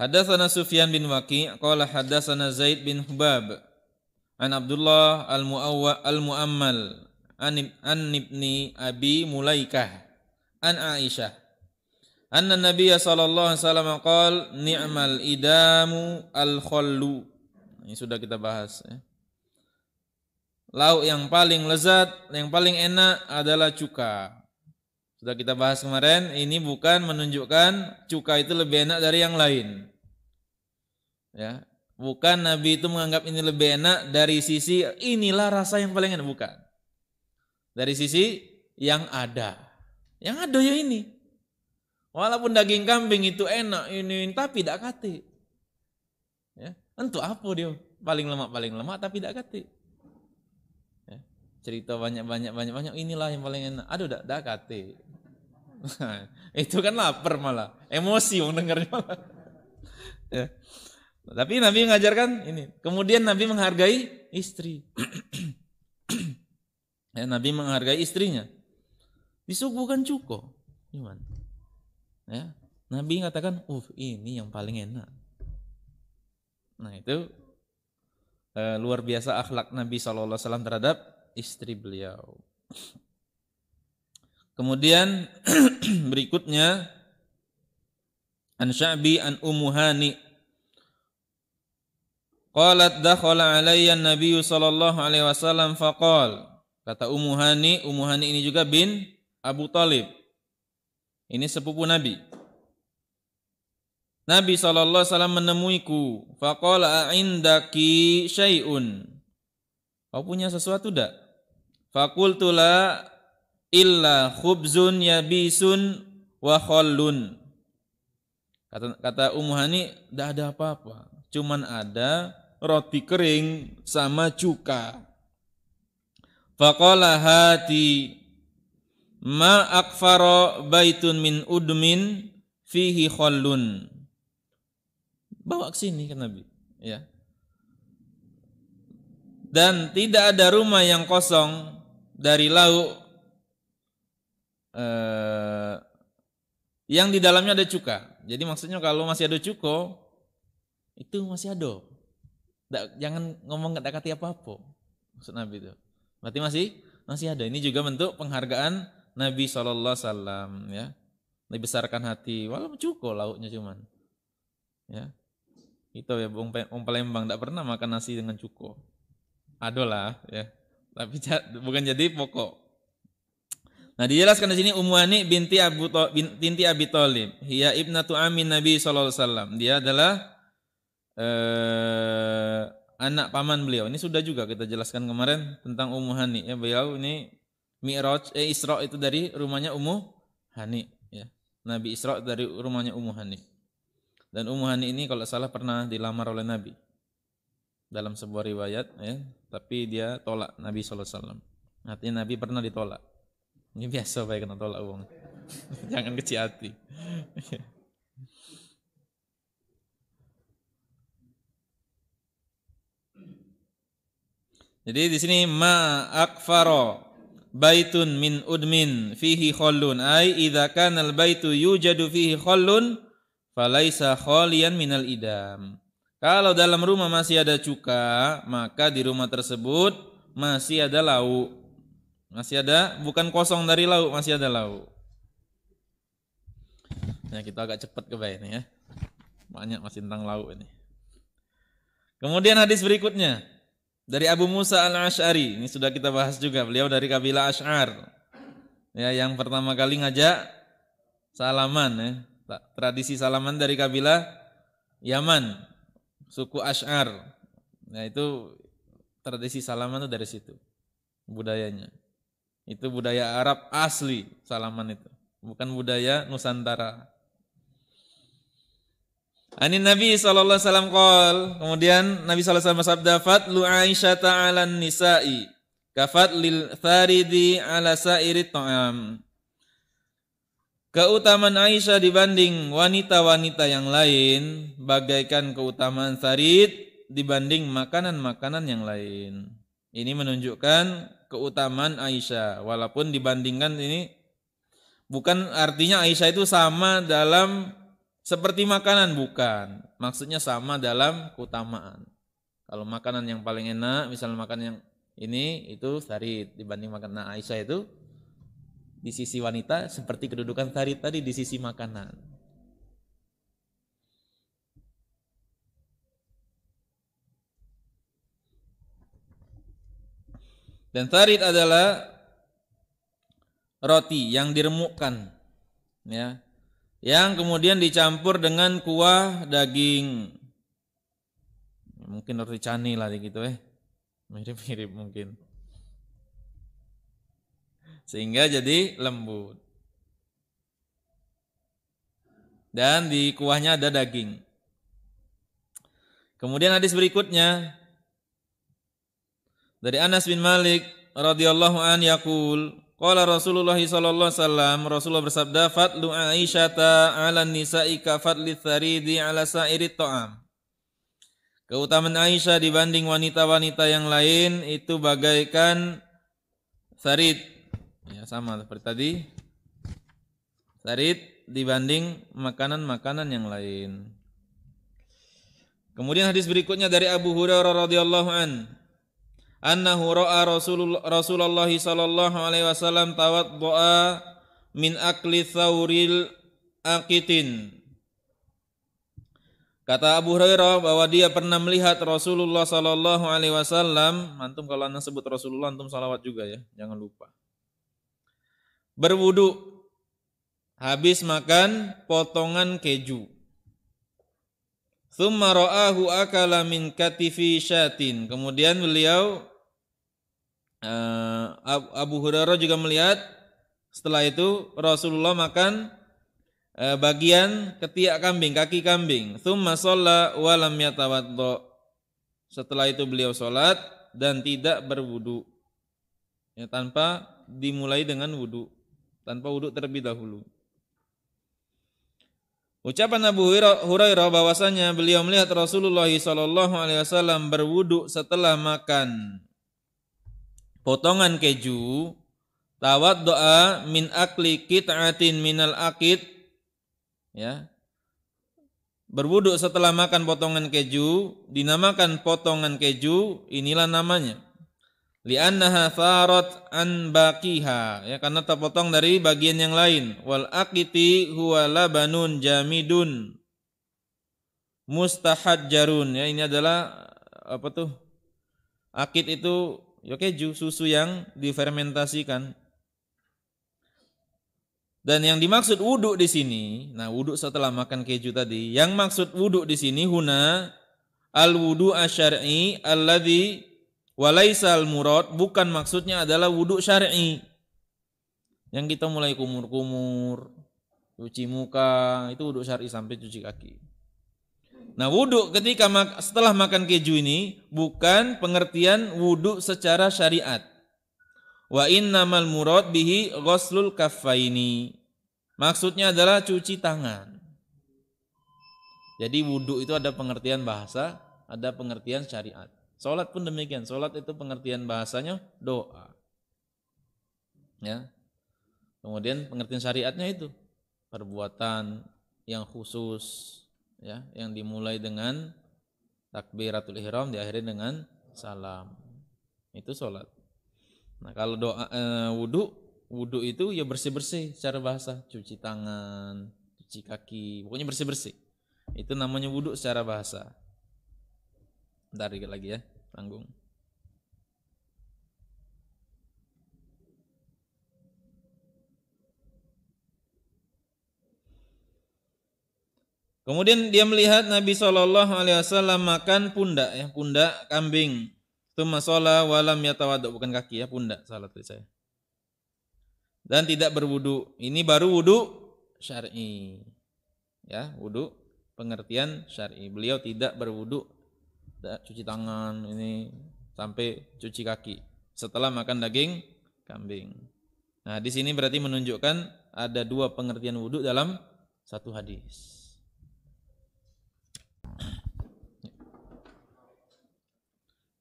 Hadatsana Sufyan bin Waqi' qala hadatsana Zaid bin Hubab an Abdullah al-Muammal an ibni Abi Mulaikah an Aisyah anna Nabiy sallallahu alaihi wasallam qala ni'mal idamu al-khallu. Ini sudah kita bahas ya. Lauk yang paling lezat, yang paling enak adalah cuka. Sudah kita bahas kemarin, ini bukan menunjukkan cuka itu lebih enak dari yang lain. Ya, bukan Nabi itu menganggap ini lebih enak dari sisi inilah rasa yang paling enak, bukan. Dari sisi yang ada. Yang ada ya ini. Walaupun daging kambing itu enak ini, tapi tidak kate. Ya, untuk apa dia? Paling lemak tapi tidak kate. Cerita banyak inilah yang paling enak. Aduh dak kate. Itu kan lapar malah, emosi yang dengarnya malah. Ya. Tapi Nabi mengajarkan ini. Kemudian Nabi menghargai istri. Ya, Nabi menghargai istrinya. Disuguhkan cuko. Gimana? Ya, Nabi mengatakan, ini yang paling enak. Nah itu luar biasa akhlak Nabi SAW terhadap istri beliau. Kemudian berikutnya an Sya'bi an Ummu Hani qalat dakhala alayya an-nabiy sallallahu alaihi wasallam faqal. Kata Ummu Hani ini juga bin Abu Thalib. Ini sepupu Nabi. Nabi sallallahu alaihi wasallam menemuiku, faqala a'indaki syai'un. Kau punya sesuatu enggak? Faqultu la illa khubzun yabisun wa khallun. Kata Ummu Hani, enggak ada apa-apa. Cuman ada roti kering sama cuka. Faqala hati ma akfara baitun min udmin fihi khallun. Bawa ke sini kan Nabi, ya. Dan tidak ada rumah yang kosong dari lauk yang di dalamnya ada cuka. Jadi maksudnya kalau masih ada cuko, itu masih ada. Jangan ngomong enggak kata apa-apa. Maksud Nabi itu. Berarti masih ada. Ini juga bentuk penghargaan Nabi SAW, ya. Dibesarkan hati, walaupun cuko lauknya cuman. Ya. Itu ya Wong Palembang enggak pernah makan nasi dengan cuko. Adolah ya. Tapi bukan jadi pokok. Nah, dijelaskan di sini Ummu Hani binti Abi Thalib. Hiya ibnatu ammin Nabi sallallahu alaihi wasallam. Dia adalah anak paman beliau. Ini sudah juga kita jelaskan kemarin tentang Ummu Hani. Ya, beliau ini Mi'raj Isra itu dari rumahnya Ummu Hani, ya. Nabi Isra dari rumahnya Ummu Hani. Dan Ummu Hani ini kalau salah pernah dilamar oleh Nabi. Dalam sebuah riwayat, ya, tapi dia tolak Nabi sallallahu alaihi wasallam. Artinya Nabi pernah ditolak. Ini biasa baik kena tolak uang. Jangan kecil hati. Jadi di sini ma akfaro baitun min udmin fihi khallun ay idza kana al baitu yujadu fihi khallun falaisa khaliyan minal idam. Kalau dalam rumah masih ada cuka, maka di rumah tersebut masih ada lauk. Masih ada, bukan kosong dari lauk, masih ada lauk. Nah, kita agak cepat ke bawah ini ya. Banyak masih tentang lauk ini. Kemudian hadis berikutnya dari Abu Musa al-Ash'ari. Ini sudah kita bahas juga. Beliau dari kabilah Ash'ar. Ya, yang pertama kali ngajak salaman ya. Tradisi salaman dari kabilah Yaman, suku Ash'ar. Nah, itu tradisi salaman itu dari situ. Budayanya. Itu budaya Arab asli salaman itu, bukan budaya Nusantara. Ani Nabi sallallahu alaihi wasallam qol, kemudian Nabi sallallahu alaihi wasallam bersabda, "Fatlu Aisyah 'alan nisa'i, kafatlil tharidi 'ala sa'iri ta'am." Keutamaan Aisyah dibanding wanita-wanita yang lain bagaikan keutamaan tharid dibanding makanan-makanan yang lain. Ini menunjukkan keutamaan Aisyah, walaupun dibandingkan ini bukan artinya Aisyah itu sama dalam seperti makanan, bukan. maksudnya sama dalam keutamaan. Kalau makanan yang paling enak, misalnya makan yang ini itu sarid dibanding makanan Aisyah itu di sisi wanita seperti kedudukan sarid tadi di sisi makanan. Dan sarid adalah roti yang diremukkan, ya, yang kemudian dicampur dengan kuah daging. Mungkin roti canai lah gitu mirip-mirip mungkin, sehingga jadi lembut dan di kuahnya ada daging. Kemudian hadis berikutnya dari Anas bin Malik radhiyallahu an yaqul qala Rasulullah sallallahu alaihi wasallam, Rasulullah bersabda, fadlu Aisyata 'ala nisa'i ka fadli tsaridi 'ala sa'iri ta'am. Keutamaan Aisyah dibanding wanita-wanita yang lain itu bagaikan sarid. Ya, sama seperti tadi. Sarid dibanding makanan-makanan yang lain. Kemudian hadis berikutnya dari Abu Hurairah radhiyallahu an, annahu ra'a Rasulullah sallallahu alaihi wasallam tawaddu'a min akli thawril aqitin. Kata Abu Hurairah bahwa dia pernah melihat Rasulullah sallallahu alaihi wasallam, antum kalau anda sebut Rasulullah antum salawat juga ya, jangan lupa. Berwudu habis makan potongan keju. Tsumma ra'ahu akala min katifi syatin. Kemudian beliau Abu Hurairah juga melihat setelah itu Rasulullah makan bagian ketiak kambing, kaki kambing. Tsumma shalla wa lam yatawaddo. Setelah itu beliau salat dan tidak berwudu. Ya, tanpa dimulai dengan wudu, tanpa wudu terlebih dahulu. Ucapan Abu Hurairah bahwasanya beliau melihat Rasulullah sallallahu alaihi wasallam berwudu setelah makan potongan keju, tawaddoa min akli qit'atin minal aqid, ya. Berwudu setelah makan potongan keju dinamakan potongan keju, inilah namanya. Li'annaha tharat an baqiha, ya, karena terpotong dari bagian yang lain. Wal aqiti huwa labanun jamidun mustahajjarun, ya, ini adalah apa tuh? Aqid itu ya keju, susu yang difermentasikan. Dan yang dimaksud wudu di sini, nah wudu setelah makan keju tadi, yang maksud wudu di sini huna al wudu asyar'i alladzi walaisal murad, bukan maksudnya adalah wudhu syar'i yang kita mulai kumur-kumur, cuci muka, itu wudhu syar'i sampai cuci kaki. Nah, wudhu ketika setelah makan keju ini bukan pengertian wudhu secara syariat. Wa innamal murad bihi ghuslul kaffaini. Maksudnya adalah cuci tangan. Jadi wudhu itu ada pengertian bahasa, ada pengertian syariat. Salat pun demikian. Salat itu pengertian bahasanya doa. Ya. Kemudian pengertian syariatnya itu perbuatan yang khusus, ya, yang dimulai dengan takbiratul ihram diakhiri dengan salam. Itu salat. Nah, kalau doa wudu itu ya bersih-bersih secara bahasa, cuci tangan, cuci kaki, pokoknya bersih-bersih. Itu namanya wudu secara bahasa. Bentar dikit lagi ya, tanggung. Kemudian dia melihat Nabi SAW makan pundak, ya, pundak kambing. Tsumma shalla wa lam yatawaddo, bukan kaki ya, pundak, salah tadi saya. Dan tidak berwudu. Ini baru wudu syar'i. Ya, wudu pengertian syar'i. Beliau tidak berwudu, cuci tangan ini sampai cuci kaki setelah makan daging kambing. Nah, di sini berarti menunjukkan ada dua pengertian wudu dalam satu hadis.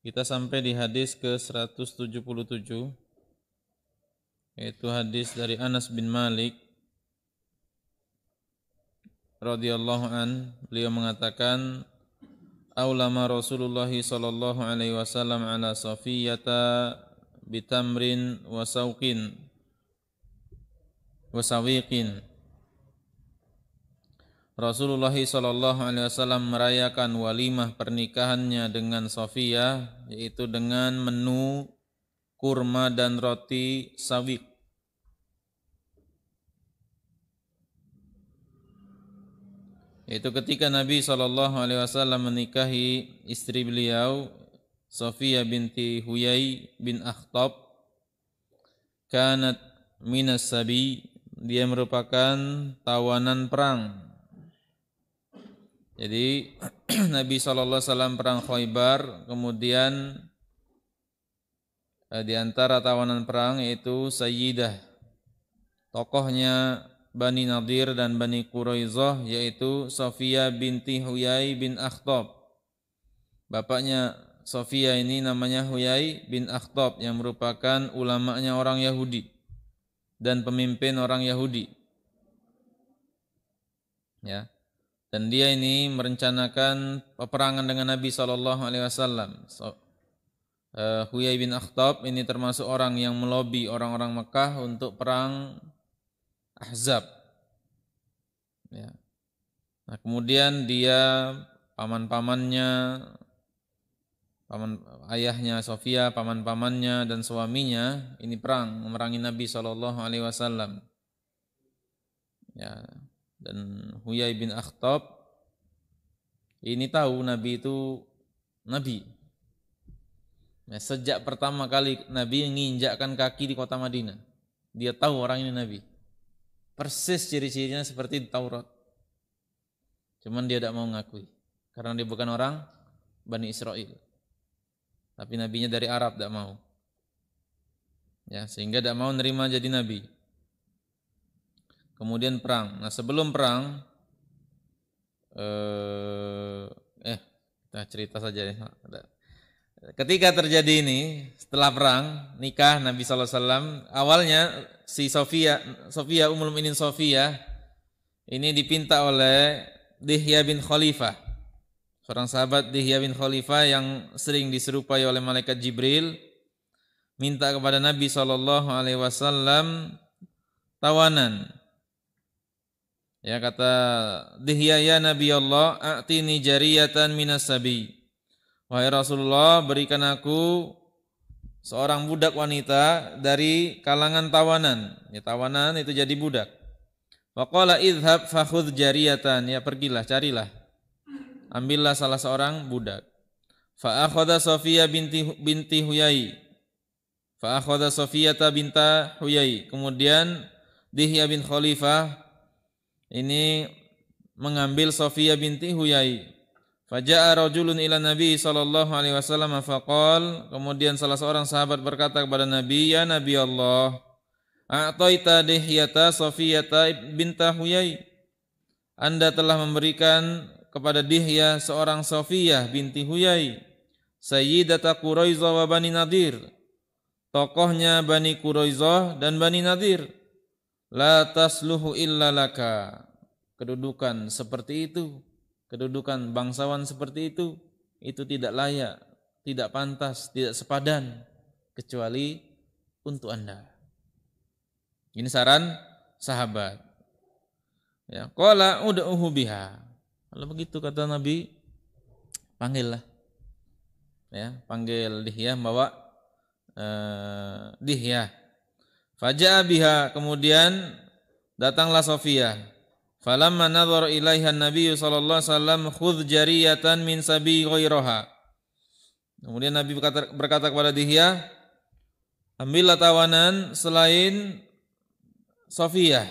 Kita sampai di hadis ke-177, yaitu hadis dari Anas bin Malik radhiyallahu an, beliau mengatakan, aulama Rasulullah sallallahu alaihi wasallam ala Safiyata bitamrin wa sauqin wa sawiqin. Rasulullah sallallahu alaihi wasallam merayakan walimah pernikahannya dengan Safiyah, yaitu dengan menu kurma dan roti sawiq. Yaitu ketika Nabi sallallahu alaihi wasallam menikahi istri beliau Safiyah binti Huyai bin Akhtab, kanat minas sabi, dia merupakan tawanan perang. Jadi Nabi SAW perang Khaybar, kemudian di antara tawanan perang yaitu Sayyidah, tokohnya Bani Nadir dan Bani Quraizah, yaitu Safiyah binti Huyai bin Akhtab. Bapaknya Safiyah ini namanya Huyai bin Akhtab, yang merupakan ulamanya orang Yahudi dan pemimpin orang Yahudi. Ya. Dan dia ini merencanakan peperangan dengan Nabi SAW. Huyai bin Akhtab ini termasuk orang yang melobi orang-orang Mekah untuk perang Ahzab. Ya. Nah, kemudian dia, paman-pamannya, ayahnya Safiyah, paman-pamannya dan suaminya ini perang, memerangi Nabi SAW. Ya. Dan Huyai bin Akhtab ini tahu Nabi itu Nabi. Ya, sejak pertama kali Nabi menginjakkan kaki di kota Madinah, dia tahu orang ini Nabi. Persis ciri-cirinya seperti di Taurat. Cuman dia tidak mau mengakui karena dia bukan orang Bani Israel. Tapi nabinya dari Arab, tidak mau. Ya, sehingga tidak mau nerima jadi nabi. Kemudian perang. Nah, sebelum perang kita cerita saja ya. Ketika terjadi ini, setelah perang, nikah Nabi SAW, awalnya si Safiyah Ummul Mukminin Safiyah ini dipinta oleh Dihya bin Khalifah, seorang sahabat Dihya bin Khalifah yang sering diserupai oleh malaikat Jibril, minta kepada Nabi SAW tawanan. Ya, kata Dihya, ya Nabi Allah, a'tini jariyatan minas sabi. Wahai Rasulullah, berikan aku seorang budak wanita dari kalangan tawanan. Ya, tawanan itu jadi budak. Faqala idhab fakhudh jariyatan. Ya, pergilah, carilah. Ambillah salah seorang budak. Fa akhadha Safiyah binti Huyai. Fa akhadha Safiyata binta Huyai. Kemudian Dihya bin Khalifah ini mengambil Safiyah binti Huyai. Faja'a rajulun ila Nabi sallallahu alaihi wasallam faqal, kemudian salah seorang sahabat berkata kepada Nabi, ya Nabi Allah, a'taita Dihyata Safiyata binta Huyai. Anda telah memberikan kepada Dihya seorang Safiyah binti Huyai, Sayyidata Quraizah wa Bani Nadir, tokohnya Bani Quraizah dan Bani Nadir. La tasluhu illa laka. Kedudukan seperti itu, kedudukan bangsawan seperti itu tidak layak, tidak pantas, tidak sepadan kecuali untuk Anda. Ini saran sahabat. Ya, qala ud'uhu biha. Kalau begitu kata Nabi, panggillah. Ya, panggil Dihya, bawa Dihya. Faja'a biha, kemudian datanglah Safiyah. Falamma nadhara ilaiha Nabi sallallahu alaihi wasallam khudh jariyatan min sabi ghairaha. Kemudian Nabi berkata kepada Dihya, ambillah tawanan selain Safiyah.